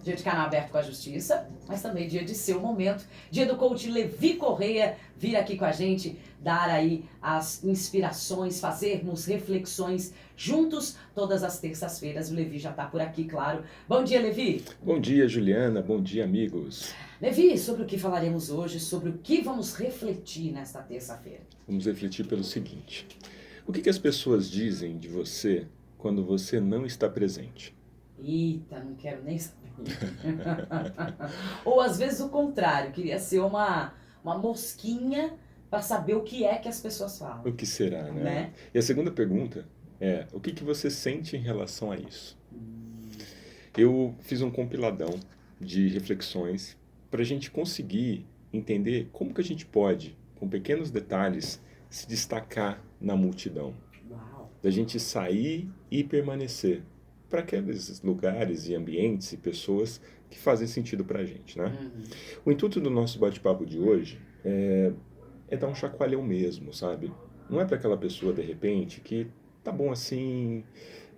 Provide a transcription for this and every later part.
dia de canal aberto com a justiça, mas também dia de seu momento, dia do coach Levi Correia vir aqui com a gente, dar aí as inspirações, fazermos reflexões juntos todas as terças-feiras. O Levi já está por aqui, claro. Bom dia, Levi. Bom dia, Juliana. Bom dia, amigos. Levi, sobre o que falaremos hoje, sobre o que vamos refletir nesta terça-feira? Vamos refletir pelo seguinte. O que as pessoas dizem de você quando você não está presente? Eita, não quero nem saber. Ou às vezes o contrário, queria ser uma mosquinha para saber o que é que as pessoas falam. O que será, né? E a segunda pergunta é, o que você sente em relação a isso? Eu fiz um compiladão de reflexões para a gente conseguir entender como que a gente pode, com pequenos detalhes, se destacar na multidão. Uau. Da gente sair e permanecer para aqueles lugares e ambientes e pessoas que fazem sentido para a gente, né? O intuito do nosso bate-papo de hoje é dar um chacoalhão mesmo, sabe? Não é para aquela pessoa, de repente, que tá bom assim,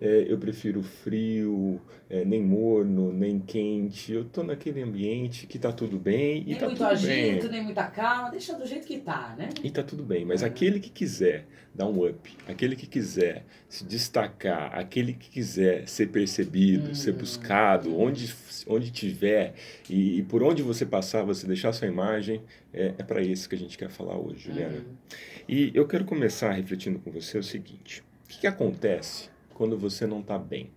eu prefiro frio, nem morno, nem quente, eu tô naquele ambiente que tá tudo bem e Nem tá muito tudo agito, bem. nem muita calma, deixa do jeito que tá, né? E tá tudo bem, mas aquele que quiser dar um up, aquele que quiser se destacar, aquele que quiser ser percebido, ser buscado, onde tiver e por onde você passar, você deixar sua imagem, é para esse que a gente quer falar hoje, Juliana. E eu quero começar refletindo com você o seguinte, o que acontece quando você não tá bem?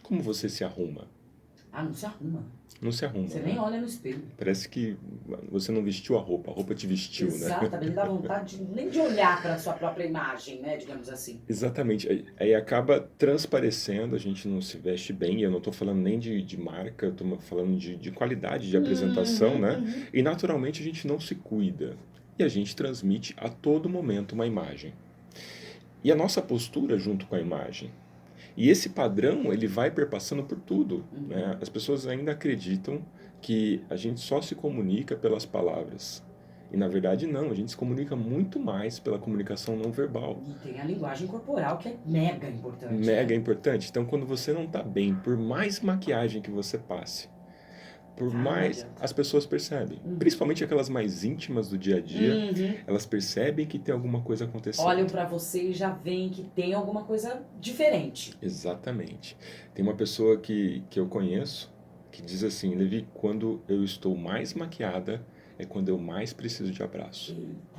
Como você se arruma? Ah, não se arruma. Não se arruma, Você né? nem olha no espelho. Parece que você não vestiu a roupa te vestiu, né? Exatamente, não dá vontade nem de olhar para a sua própria imagem, né, digamos assim. Exatamente. Aí acaba transparecendo, a gente não se veste bem, e eu não estou falando nem de marca, eu estou falando de qualidade de apresentação, né? E naturalmente a gente não se cuida. E a gente transmite a todo momento uma imagem. E a nossa postura junto com a imagem. E esse padrão, ele vai perpassando por tudo, né? As pessoas ainda acreditam que a gente só se comunica pelas palavras. E na verdade não, a gente se comunica muito mais pela comunicação não verbal. E tem a linguagem corporal que é mega importante. Mega importante. Então quando você não está bem, por mais maquiagem que você passe, por mais as pessoas percebem, principalmente aquelas mais íntimas do dia a dia, elas percebem que tem alguma coisa acontecendo. Olham pra você e já veem que tem alguma coisa diferente. Exatamente. Tem uma pessoa que eu conheço que diz assim, Levi, quando eu estou mais maquiada é quando eu mais preciso de abraço. Eita.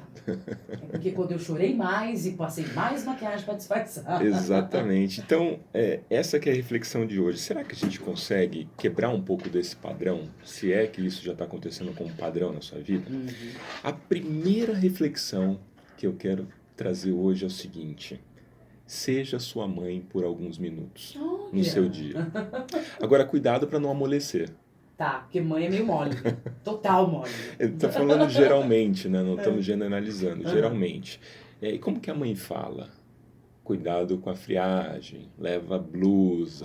É porque quando eu chorei mais e passei mais maquiagem para disfarçar. Exatamente. Então, essa que é a reflexão de hoje. Será que a gente consegue quebrar um pouco desse padrão? Se é que isso já está acontecendo como padrão na sua vida? A primeira reflexão que eu quero trazer hoje é o seguinte. Seja sua mãe por alguns minutos no seu dia. Agora, cuidado para não amolecer. Tá, porque mãe é meio mole. Total mole. Estou falando geralmente, né? Não estamos generalizando. Geralmente. E como que a mãe fala? Cuidado com a friagem, leva blusa,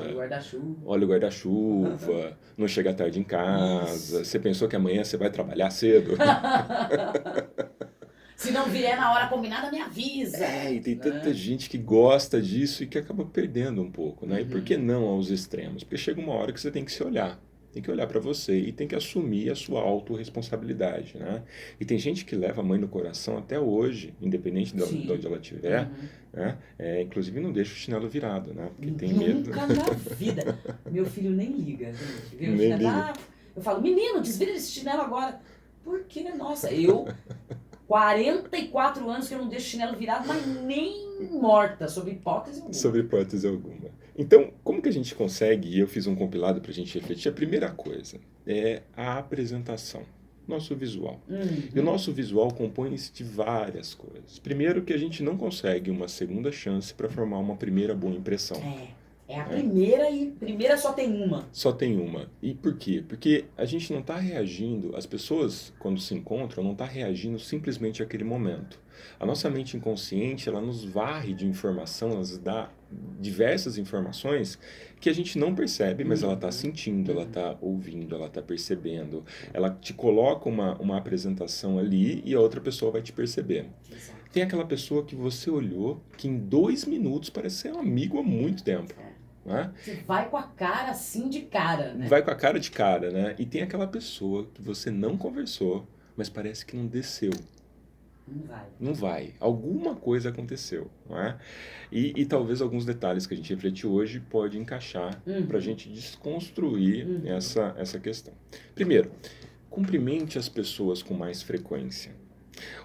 olha o guarda-chuva, não chega tarde em casa. Você pensou que amanhã você vai trabalhar cedo? Se não vier na hora combinada, me avisa. E tem tanta gente que gosta disso e que acaba perdendo um pouco, né? E por que não aos extremos? Porque chega uma hora que você tem que se olhar. Tem que olhar para você e tem que assumir a sua autorresponsabilidade, né? E tem gente que leva a mãe no coração até hoje, independente de onde ela estiver, né? Inclusive não deixa o chinelo virado, né? Porque tem medo. Nunca na vida. Meu filho nem liga, gente. Viu? Nem liga. Eu falo, menino, desvira esse chinelo agora. Por quê? Nossa, eu... 44 anos que eu não deixo chinelo virado, mas nem morta, sob hipótese alguma. Sob hipótese alguma. Então, como que a gente consegue, e eu fiz um compilado para a gente refletir, a primeira coisa é a apresentação, nosso visual. E o nosso visual compõe-se de várias coisas. Primeiro que a gente não consegue uma segunda chance para formar uma primeira boa impressão. É a primeira e primeira só tem uma. Só tem uma. E por quê? Porque a gente não está reagindo, as pessoas quando se encontram não estão reagindo simplesmente àquele momento. A nossa mente inconsciente, ela nos varre de informação, ela nos dá diversas informações que a gente não percebe, mas ela está sentindo, ela está ouvindo, ela está percebendo. Ela te coloca uma apresentação ali e a outra pessoa vai te perceber. Tem aquela pessoa que você olhou, que em 2 minutos parece ser um amigo há muito tempo. né? Você vai com a cara assim de cara, né? Vai com a cara de cara, né? E tem aquela pessoa que você não conversou, mas parece que não desceu. Não vai. Não vai. Alguma coisa aconteceu, não é? E talvez alguns detalhes que a gente refletiu hoje pode encaixar para a gente desconstruir essa questão. Primeiro, cumprimente as pessoas com mais frequência.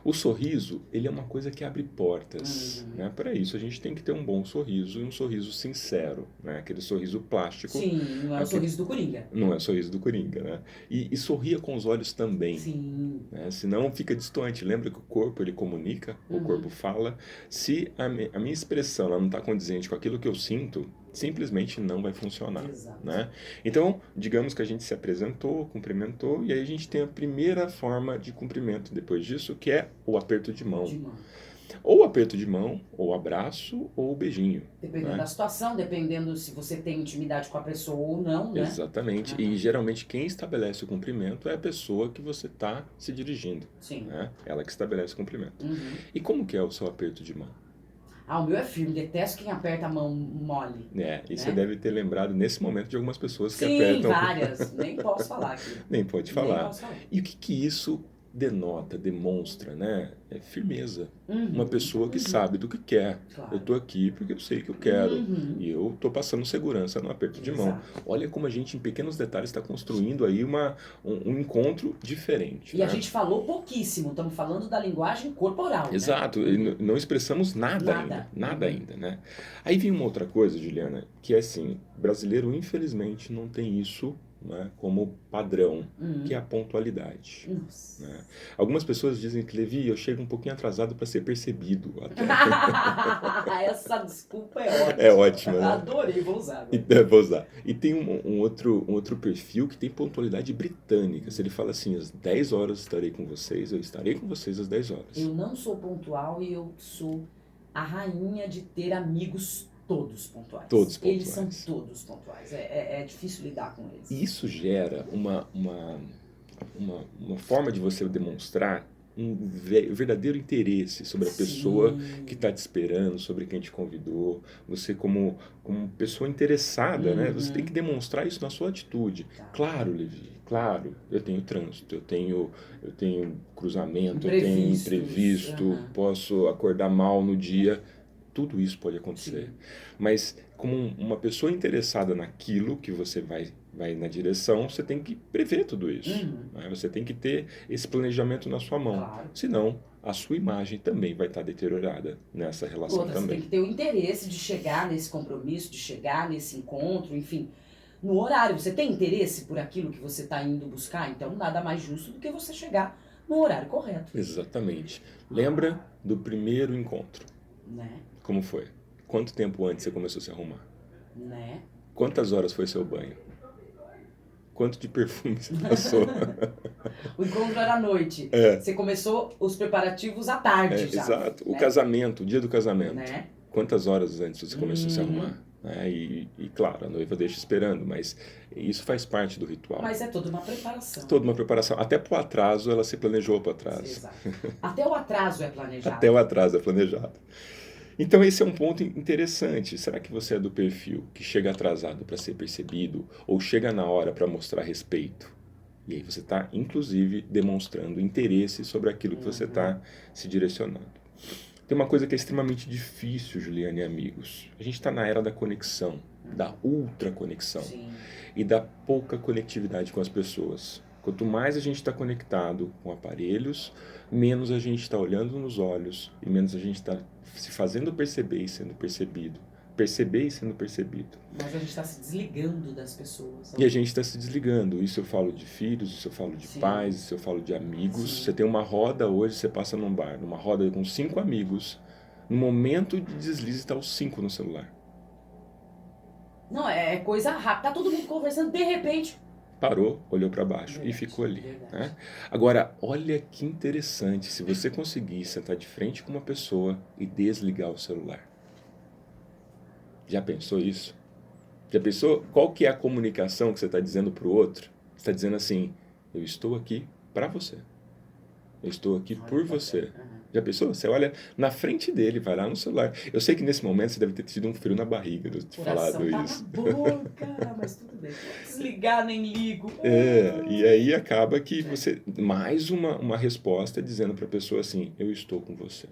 O sorriso, ele é uma coisa que abre portas, né? Para isso a gente tem que ter um bom sorriso e um sorriso sincero, né? Aquele sorriso plástico. Sim, não é o sorriso do Coringa. Não é o sorriso do Coringa, né? E sorria com os olhos também. Sim. Né? Senão fica distante. Lembra que o corpo ele comunica, o corpo fala. Se a minha expressão ela não está condizente com aquilo que eu sinto, simplesmente não vai funcionar. Exato. Né? Então, digamos que a gente se apresentou, cumprimentou, e aí a gente tem a primeira forma de cumprimento depois disso, que é o aperto de mão. Ou aperto de mão, ou abraço, ou beijinho. Dependendo né? da situação, dependendo se você tem intimidade com a pessoa ou não, né? Exatamente. E geralmente quem estabelece o cumprimento é a pessoa que você está se dirigindo. Sim. Né? Ela que estabelece o cumprimento. E como que é o seu aperto de mão? Ah, o meu é firme. Detesto quem aperta a mão mole. E você deve ter lembrado nesse momento de algumas pessoas que Sim, apertam... várias. Nem posso falar aqui. Nem pode falar. Nem posso falar. E o que isso denota, demonstra, né? É firmeza. Uma pessoa que sabe do que quer. Claro. Eu tô aqui porque eu sei que eu quero. E eu tô passando segurança no aperto de mão. Olha como a gente, em pequenos detalhes, está construindo aí um encontro diferente. E a gente falou pouquíssimo. Estamos falando da linguagem corporal. Exato. Né? E não expressamos nada ainda. Nada ainda, né? Aí vem uma outra coisa, Juliana, que é assim, brasileiro, infelizmente, não tem isso, né, como padrão, que é a pontualidade. Né? Algumas pessoas dizem que, Levi, eu chego um pouquinho atrasado para ser percebido. Até. Essa desculpa é ótima. É ótima, né? Adorei, vou usar. Vou usar. E tem um outro perfil que tem pontualidade britânica. Se ele fala assim, às 10 horas estarei com vocês, eu estarei com vocês às 10 horas. Eu não sou pontual e eu sou a rainha de ter amigos todos pontuais. Todos pontuais. Eles são todos pontuais. É difícil lidar com eles. E isso gera uma forma de você demonstrar um verdadeiro interesse sobre a pessoa que está te esperando, sobre quem te convidou. Você como pessoa interessada, né? Você tem que demonstrar isso na sua atitude. Claro, Levi, claro, eu tenho trânsito, eu tenho cruzamento, eu tenho imprevisto, posso acordar mal no dia. Tudo isso pode acontecer. Mas como uma pessoa interessada naquilo que você vai na direção, você tem que prever tudo isso. Né? Você tem que ter esse planejamento na sua mão. Claro. Senão, a sua imagem também vai estar deteriorada nessa relação também. Você tem que ter o interesse de chegar nesse compromisso, de chegar nesse encontro, enfim, no horário. Você tem interesse por aquilo que você está indo buscar? Então, nada mais justo do que você chegar no horário correto. Exatamente. Lembra do primeiro encontro? Né? Como foi? Quanto tempo antes você começou a se arrumar? Né? Quantas horas foi seu banho? Quanto de perfume você passou? O encontro era à noite. Você começou os preparativos à tarde já. Exato. Né? O casamento, o dia do casamento. Né? Quantas horas antes você começou a se arrumar? E claro, a noiva deixa esperando, mas isso faz parte do ritual. Mas é toda uma preparação. Toda uma preparação. Até pro atraso, ela se planejou para trás. Exato. Até o atraso é planejado. Até o atraso é planejado. Então esse é um ponto interessante. Será que você é do perfil que chega atrasado para ser percebido ou chega na hora para mostrar respeito? E aí você está, inclusive, demonstrando interesse sobre aquilo que você está se direcionando. Tem uma coisa que é extremamente difícil, Juliane e amigos. A gente está na era da conexão, da ultra conexão e da pouca conectividade com as pessoas. Quanto mais a gente está conectado com aparelhos, menos a gente está olhando nos olhos e menos a gente está se fazendo perceber e sendo percebido. Perceber e sendo percebido. Mas a gente está se desligando das pessoas. E a gente está se desligando. Isso eu falo de filhos, isso eu falo de pais, isso eu falo de amigos. Você tem uma roda hoje, você passa num bar, numa roda com 5 amigos. No momento de deslize, está os 5 no celular. Não, é coisa rápida. Tá todo mundo conversando, de repente... Parou, olhou para baixo e ficou ali. Né? Agora, olha que interessante se você conseguir sentar de frente com uma pessoa e desligar o celular. Já pensou isso? Já pensou qual que é a comunicação que você está dizendo para o outro? Você está dizendo assim, eu estou aqui para você. Eu estou aqui Olha por que você. bacana. Aham. Já pensou? Você olha na frente dele, vai lá no celular. Eu sei que nesse momento você deve ter tido um frio na barriga de O ter coração falado tá na isso. boca, mas tudo bem. Vou desligar, nem ligo. E aí acaba que É. você. Mais uma resposta dizendo para a pessoa assim: eu estou com você.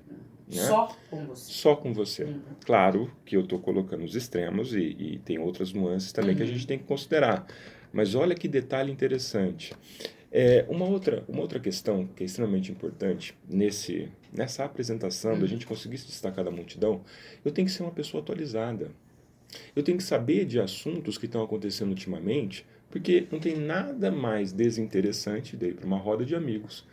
Né? Só com você. Só com você. Uhum. Claro que eu estou colocando os extremos e tem outras nuances também que a gente tem que considerar. Mas olha que detalhe interessante. Uma outra questão que é extremamente importante nessa apresentação, da gente conseguir se destacar da multidão, eu tenho que ser uma pessoa atualizada. Eu tenho que saber de assuntos que estão acontecendo ultimamente, porque não tem nada mais desinteressante de ir para uma roda de amigos,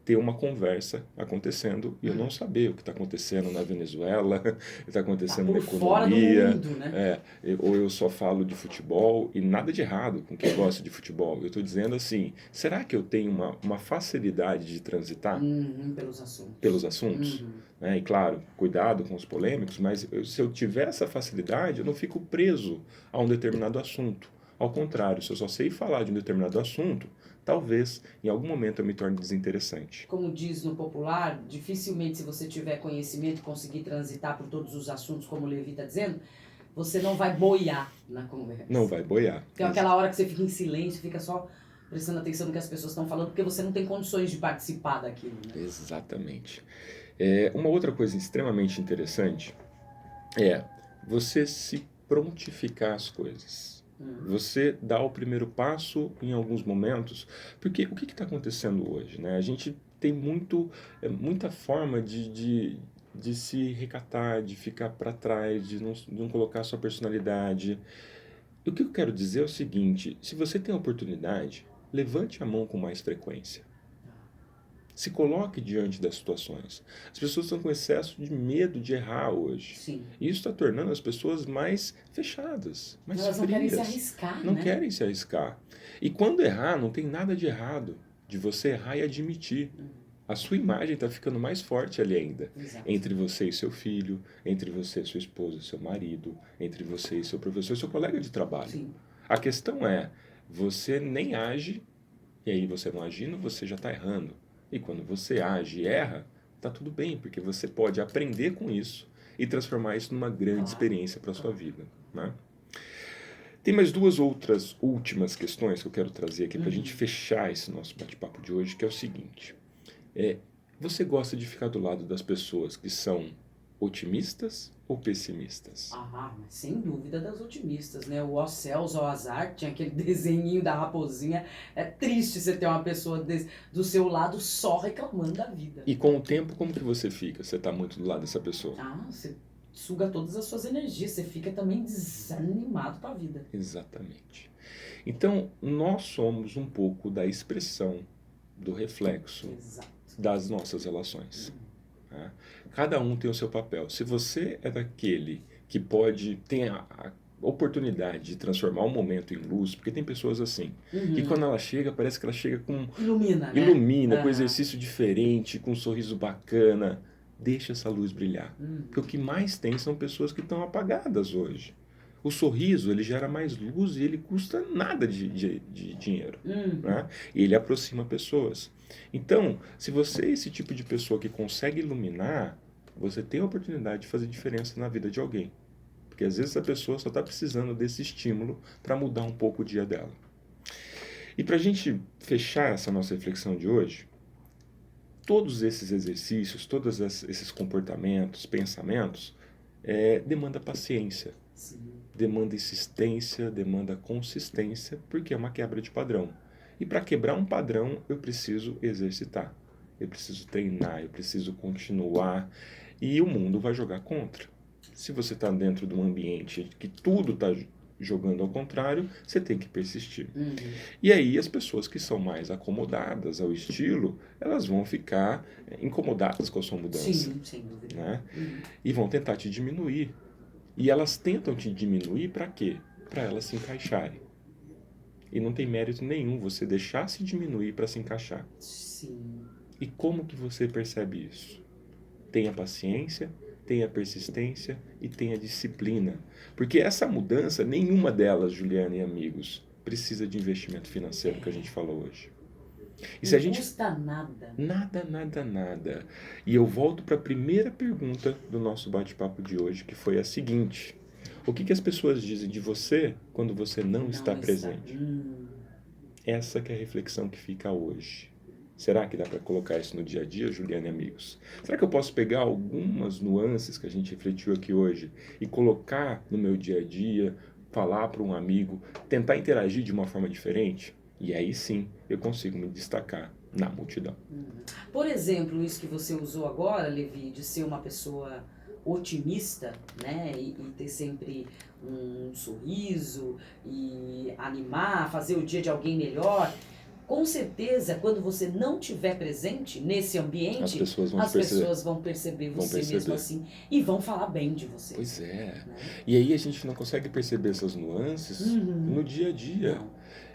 ter uma conversa acontecendo e eu não saber o que está acontecendo na Venezuela, o que está Tá acontecendo na por fora do economia, mundo, né? ou eu só falo de futebol e nada de errado com quem gosta de futebol. Eu estou dizendo assim, será que eu tenho uma facilidade de transitar Pelos assuntos. pelos assuntos? Né? E claro, cuidado com os polêmicos, mas se eu tiver essa facilidade, eu não fico preso a um determinado assunto. Ao contrário, se eu só sei falar de um determinado assunto, talvez em algum momento eu me torne desinteressante. Como diz no popular, dificilmente se você tiver conhecimento e conseguir transitar por todos os assuntos, como o Levi está dizendo, você não vai boiar na conversa. Não vai boiar. Tem aquela hora que você fica em silêncio, fica só prestando atenção no que as pessoas estão falando, porque você não tem condições de participar daquilo, né? Exatamente. Uma outra coisa extremamente interessante é você se prontificar as coisas. Você dá o primeiro passo em alguns momentos, porque o que está acontecendo hoje? Né? A gente tem muita forma de se recatar, de ficar para trás, de não colocar sua personalidade. E o que eu quero dizer é o seguinte: se você tem a oportunidade, levante a mão com mais frequência. Se coloque diante das situações. As pessoas estão com excesso de medo de errar hoje. Sim. E isso está tornando as pessoas mais fechadas, mais Elas não frias. querem se arriscar, Não né? querem se arriscar. E quando errar, não tem nada de errado de você errar e admitir. A sua imagem está ficando mais forte ali ainda. Exato. Entre você e seu filho, entre você e sua esposa e seu marido, entre você e seu professor e seu colega de trabalho. Sim. A questão é, você nem age, e aí você não agindo, você já está errando. E quando você age e erra, tá tudo bem, porque você pode aprender com isso e transformar isso numa grande experiência para a sua vida. Né? Tem mais duas outras últimas questões que eu quero trazer aqui para a gente fechar esse nosso bate-papo de hoje, que é o seguinte. Você gosta de ficar do lado das pessoas que são otimistas ou pessimistas? Mas sem dúvida das otimistas, né? O ó céus, ó azar, tinha aquele desenhinho da raposinha. É triste você ter uma pessoa do seu lado só reclamando da vida. E com o tempo, como que você fica? Você está muito do lado dessa pessoa? Você suga todas as suas energias, você fica também desanimado com a vida. Exatamente. Então, nós somos um pouco da expressão, do reflexo Exato. das nossas relações. Tá? Cada um tem o seu papel. Se você é daquele que tem a oportunidade de transformar um momento em luz, porque tem pessoas assim, que quando ela chega, parece que ela chega com... Ilumina, né? Ilumina, com exercício diferente, com um sorriso bacana. Deixa essa luz brilhar. Porque o que mais tem são pessoas que estão apagadas hoje. O sorriso, ele gera mais luz e ele custa nada de dinheiro. Né? E ele aproxima pessoas. Então, se você é esse tipo de pessoa que consegue iluminar, você tem a oportunidade de fazer diferença na vida de alguém. Porque às vezes a pessoa só está precisando desse estímulo para mudar um pouco o dia dela. E para a gente fechar essa nossa reflexão de hoje, todos esses exercícios, todos esses comportamentos, pensamentos, demanda paciência. Sim. Demanda insistência, demanda consistência, porque é uma quebra de padrão. E para quebrar um padrão, eu preciso exercitar, eu preciso treinar, eu preciso continuar, e o mundo vai jogar contra. Se você está dentro de um ambiente que tudo está jogando ao contrário, você tem que persistir. E aí as pessoas que são mais acomodadas ao estilo, elas vão ficar incomodadas com a sua mudança. Sim, sem dúvida. Né? E vão tentar te diminuir. E elas tentam te diminuir para quê? Para elas se encaixarem. E não tem mérito nenhum você deixar se diminuir para se encaixar. Sim. E como que você percebe isso? Tenha paciência, tenha persistência e tenha disciplina. Porque essa mudança, nenhuma delas, Juliana e amigos, precisa de investimento financeiro que a gente falou hoje. E se Não a gente custa nada. nada. E eu volto para a primeira pergunta do nosso bate-papo de hoje, que foi a seguinte: o que as pessoas dizem de você quando você não está Não está. presente? Essa que é a reflexão que fica hoje. Será que dá para colocar isso no dia a dia, Juliana e amigos? Será que eu posso pegar algumas nuances que a gente refletiu aqui hoje e colocar no meu dia a dia, falar para um amigo, tentar interagir de uma forma diferente? E aí sim eu consigo me destacar na multidão. Por exemplo, isso que você usou agora, Levi, de ser uma pessoa otimista, né, e ter sempre um sorriso e animar, fazer o dia de alguém melhor. Com certeza, quando você não estiver presente nesse ambiente, As pessoas vão as perceber. pessoas vão perceber Vão você mesmo perceber. assim e vão falar bem de você. Pois é. Né? E aí a gente não consegue perceber essas nuances no dia a dia. Não.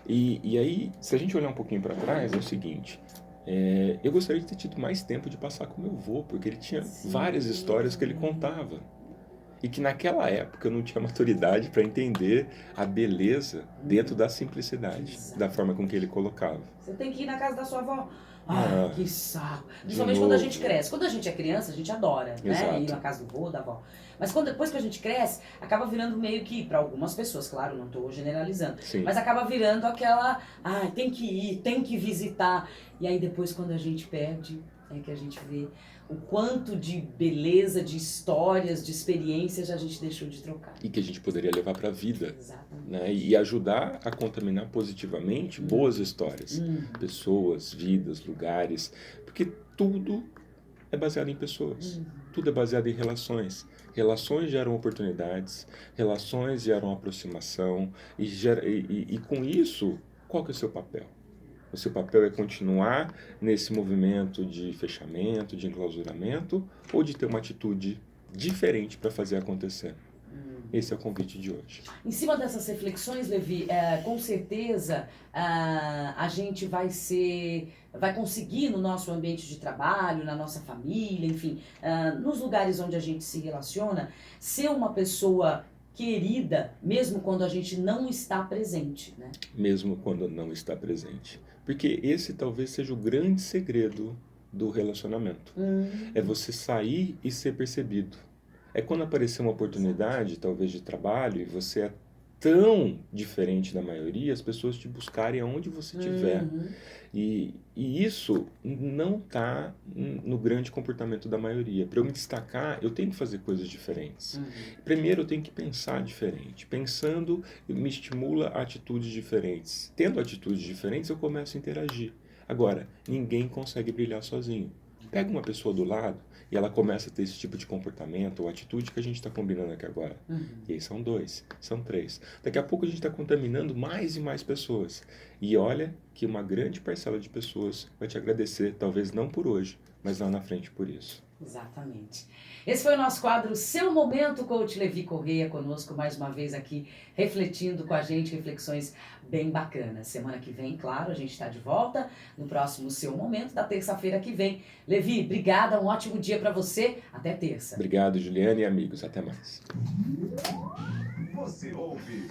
E aí, se a gente olhar um pouquinho para trás, é o seguinte: eu gostaria de ter tido mais tempo de passar com meu avô, porque ele tinha várias histórias que ele contava. E que naquela época eu não tinha maturidade para entender a beleza dentro da simplicidade, da forma com que ele colocava. Você tem que ir na casa da sua avó. Ah, Ai, que saco. Principalmente quando a novo. gente cresce. Quando a gente é criança, a gente adora, né? Exato. Ir na casa do vô, da avó. Mas depois que a gente cresce, acaba virando meio que, para algumas pessoas, claro, não estou generalizando, Sim. mas acaba virando aquela, tem que ir, tem que visitar. E aí depois quando a gente perde, é que a gente vê o quanto de beleza, de histórias, de experiências a gente deixou de trocar. E que a gente poderia levar para a vida. Exatamente. Né? E ajudar a contaminar positivamente boas histórias. Pessoas, vidas, lugares. Porque tudo é baseado em pessoas. Tudo é baseado em relações. Relações geram oportunidades, relações geram aproximação. E com isso, qual que é o seu papel? O seu papel é continuar nesse movimento de fechamento, de enclausuramento, ou de ter uma atitude diferente para fazer acontecer? Esse é o convite de hoje. Em cima dessas reflexões, Levi, com certeza a gente vai conseguir no nosso ambiente de trabalho, na nossa família, enfim, nos lugares onde a gente se relaciona, ser uma pessoa querida, mesmo quando a gente não está presente, né? Mesmo quando não está presente. Porque esse talvez seja o grande segredo do relacionamento. É você sair e ser percebido. É quando aparecer uma oportunidade, talvez de trabalho, e você é tão diferente da maioria, as pessoas te buscarem aonde você estiver. E isso não está no grande comportamento da maioria. Para eu me destacar, eu tenho que fazer coisas diferentes. Primeiro, eu tenho que pensar diferente. Pensando, me estimula a atitudes diferentes. Tendo atitudes diferentes, eu começo a interagir. Agora, ninguém consegue brilhar sozinho. Pega uma pessoa do lado e ela começa a ter esse tipo de comportamento ou atitude que a gente está combinando aqui agora. E aí são 2, são 3. Daqui a pouco a gente está contaminando mais e mais pessoas. E olha que uma grande parcela de pessoas vai te agradecer, talvez não por hoje, mas lá na frente por isso. Exatamente. Esse foi o nosso quadro Seu Momento, Coach Levi Correia, conosco mais uma vez aqui, refletindo com a gente, reflexões bem bacanas. Semana que vem, claro, a gente está de volta no próximo Seu Momento, da terça-feira que vem. Levi, obrigada, um ótimo dia para você. Até terça. Obrigado, Juliana e amigos. Até mais. Você ouve